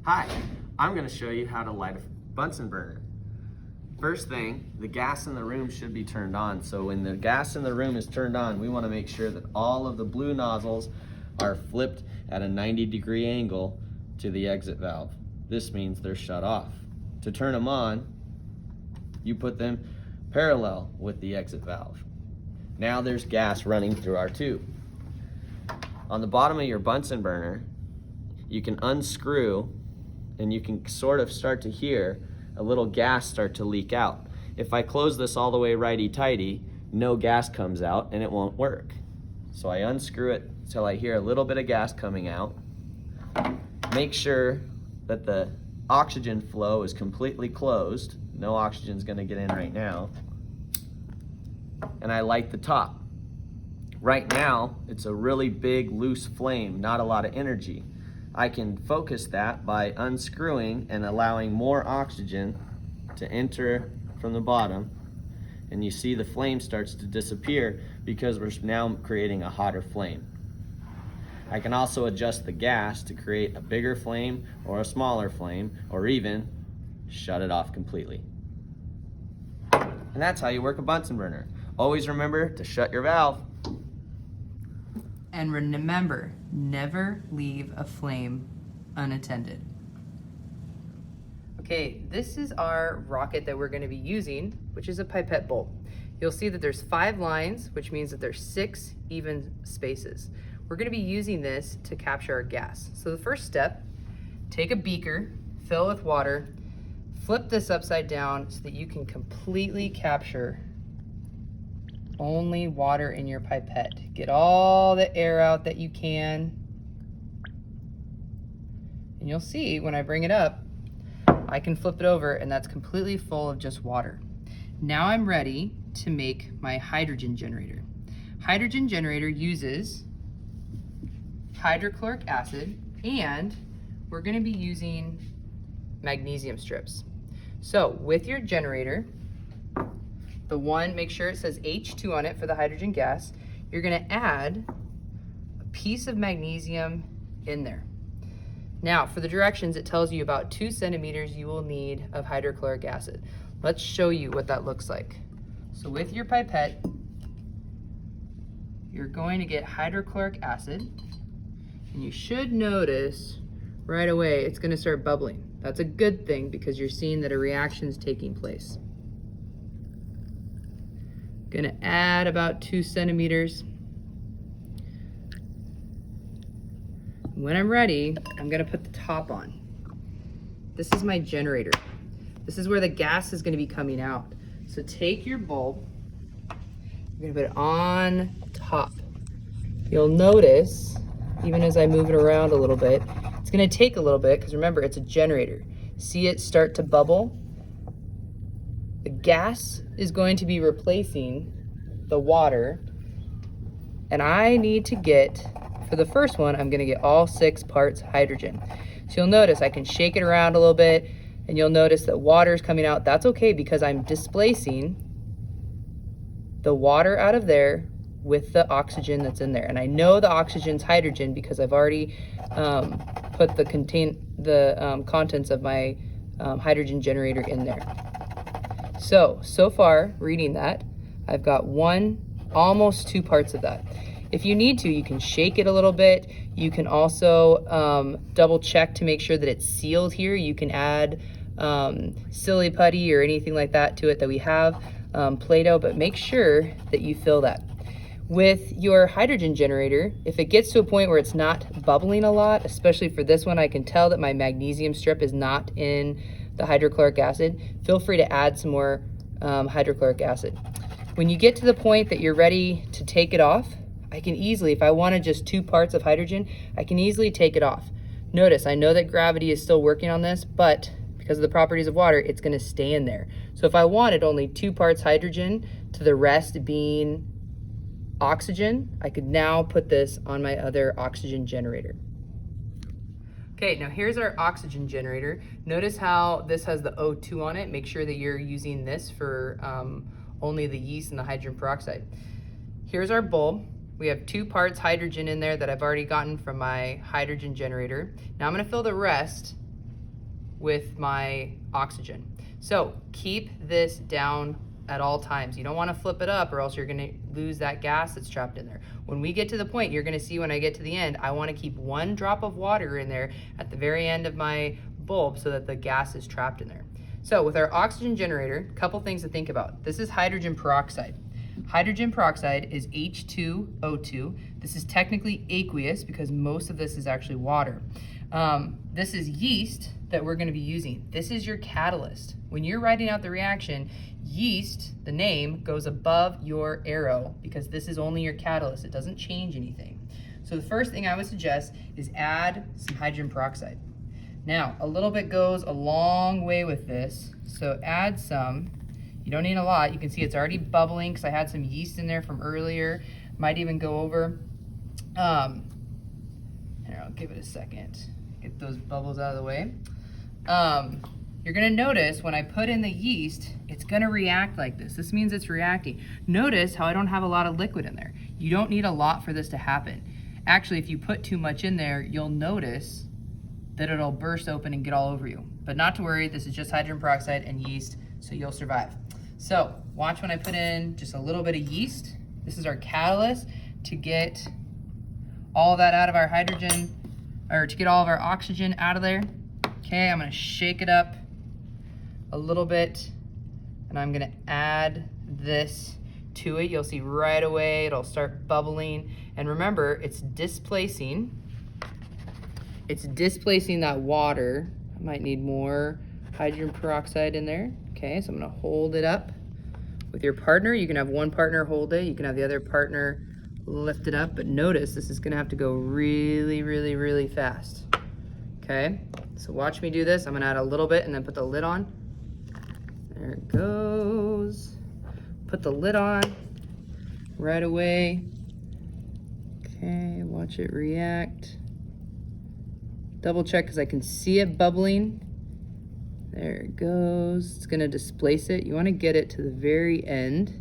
Hi, I'm going to show you how to light a Bunsen burner. First thing, the gas in the room should be turned on. So when the gas in the room is turned on, we want to make sure that all of the blue nozzles are flipped at a 90-degree angle to the exit valve. This means they're shut off. To turn them on, you put them parallel with the exit valve. Now there's gas running through our tube. On the bottom of your Bunsen burner, you can unscrew and you can sort of start to hear a little gas start to leak out. If I close this all the way righty-tighty, no gas comes out and it won't work. So I unscrew it till I hear a little bit of gas coming out. Make sure that the oxygen flow is completely closed. No oxygen's gonna get in right now. And I light the top. Right now, it's a really big, loose flame, not a lot of energy. I can focus that by unscrewing and allowing more oxygen to enter from the bottom. And you see the flame starts to disappear because we're now creating a hotter flame. I can also adjust the gas to create a bigger flame or a smaller flame, or even shut it off completely. And that's how you work a Bunsen burner. Always remember to shut your valve. And remember, never leave a flame unattended. Okay, this is our rocket that we're going to be using, which is a pipette bulb. You'll see that there's 5 lines, which means that there's 6 even spaces. We're going to be using this to capture our gas. So the first step, take a beaker, fill it with water, flip this upside down so that you can completely capture only water in your pipette. Get all the air out that you can. And you'll see when I bring it up, I can flip it over and that's completely full of just water. Now I'm ready to make my hydrogen generator. Hydrogen generator uses hydrochloric acid, and we're going to be using magnesium strips. So with your generator, make sure it says H2 on it for the hydrogen gas. You're going to add a piece of magnesium in there. Now for the directions, it tells you about 2 centimeters you will need of hydrochloric acid. Let's show you what that looks like. So with your pipette, you're going to get hydrochloric acid, and you should notice right away it's going to start bubbling. That's a good thing because you're seeing that a reaction is taking place. Gonna add about 2 centimeters. When I'm ready, I'm gonna put the top on. This is my generator. This is where the gas is gonna be coming out. So take your bulb, you're gonna put it on top. You'll notice, even as I move it around a little bit, it's gonna take a little bit because remember, it's a generator. See it start to bubble? The gas is going to be replacing the water, and I need to get, for the first one, I'm gonna get all 6 parts hydrogen. So you'll notice I can shake it around a little bit, and you'll notice that water is coming out. That's okay because I'm displacing the water out of there with the oxygen that's in there. And I know the oxygen's hydrogen because I've already put the contents of my hydrogen generator in there. So far, reading that, I've got almost 2 parts of that. If you need to, you can shake it a little bit. You can also double check to make sure that it's sealed here. You can add silly putty or anything like that to it that we have, Play-Doh, but make sure that you fill that. With your hydrogen generator, if it gets to a point where it's not bubbling a lot, especially for this one, I can tell that my magnesium strip is not in the hydrochloric acid, feel free to add some more hydrochloric acid. When you get to the point that you're ready to take it off, I can easily, if I wanted just 2 parts of hydrogen, I can easily take it off. Notice, I know that gravity is still working on this, but because of the properties of water, it's gonna stay in there. So if I wanted only 2 parts hydrogen to the rest being oxygen, I could now put this on my other oxygen generator. Okay, now here's our oxygen generator. Notice how this has the O2 on it. Make sure that you're using this for only the yeast and the hydrogen peroxide. Here's our bulb. We have 2 parts hydrogen in there that I've already gotten from my hydrogen generator. Now I'm gonna fill the rest with my oxygen. So keep this down at all times. You don't want to flip it up or else you're going to lose that gas that's trapped in there. When we get to the point, you're going to see when I get to the end, I want to keep 1 drop of water in there at the very end of my bulb so that the gas is trapped in there. So with our oxygen generator, a couple things to think about. This is hydrogen peroxide. Hydrogen peroxide is H2O2. This is technically aqueous because most of this is actually water. This is yeast that we're going to be using. This is your catalyst. When you're writing out the reaction, yeast, the name, goes above your arrow because this is only your catalyst. It doesn't change anything. So the first thing I would suggest is add some hydrogen peroxide. Now, a little bit goes a long way with this, so add some. You don't need a lot. You can see it's already bubbling because I had some yeast in there from earlier. Might even go over. Here, I'll give it a second. Get those bubbles out of the way. You're gonna notice when I put in the yeast, it's gonna react like this. This means it's reacting. Notice how I don't have a lot of liquid in there. You don't need a lot for this to happen. Actually, if you put too much in there, you'll notice that it'll burst open and get all over you. But not to worry, this is just hydrogen peroxide and yeast, so you'll survive. So watch when I put in just a little bit of yeast. This is our catalyst to get all that out of our hydrogen, or to get all of our oxygen out of there. Okay, I'm gonna shake it up a little bit, and I'm gonna add this to it. You'll see right away, it'll start bubbling. And remember, it's displacing that water. I might need more hydrogen peroxide in there. Okay, so I'm gonna hold it up with your partner. You can have one partner hold it, you can have the other partner lift it up, but notice this is gonna have to go really, really, really fast. Okay, so watch me do this. I'm gonna add a little bit and then put the lid on. There it goes. Put the lid on right away. Okay, watch it react. Double check because I can see it bubbling. There it goes. It's gonna displace it. You wanna get it to the very end.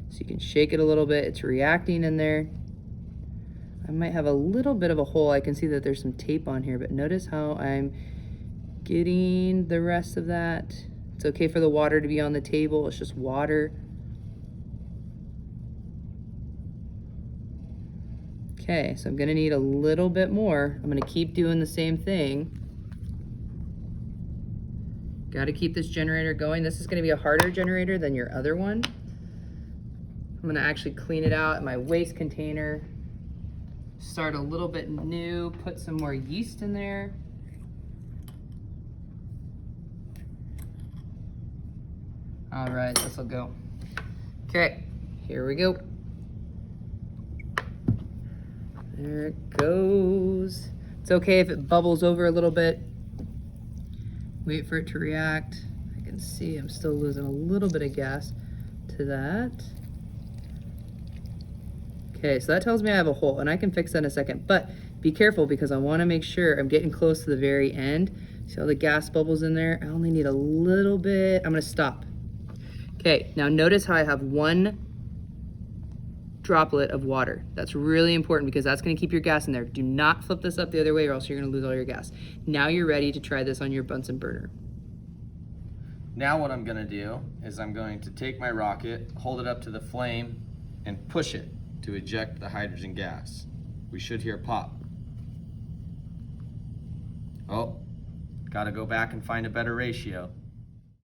So you can shake it a little bit. It's reacting in there. I might have a little bit of a hole. I can see that there's some tape on here, but notice how I'm getting the rest of that. It's okay for the water to be on the table. It's just water. Okay, so I'm gonna need a little bit more. I'm gonna keep doing the same thing. Gotta keep this generator going. This is gonna be a harder generator than your other one. I'm gonna actually clean it out in my waste container. Start a little bit new, put some more yeast in there. All right, this will go. Okay, here we go. There it goes. It's okay if it bubbles over a little bit. Wait for it to react. I can see I'm still losing a little bit of gas to that. Okay, so that tells me I have a hole, and I can fix that in a second, but be careful because I wanna make sure I'm getting close to the very end. See all the gas bubbles in there? I only need a little bit. I'm gonna stop. Okay, now notice how I have 1 droplet of water. That's really important because that's gonna keep your gas in there. Do not flip this up the other way or else you're gonna lose all your gas. Now you're ready to try this on your Bunsen burner. Now what I'm gonna do is I'm going to take my rocket, hold it up to the flame, and push it to eject the hydrogen gas. We should hear pop. Oh, gotta go back and find a better ratio.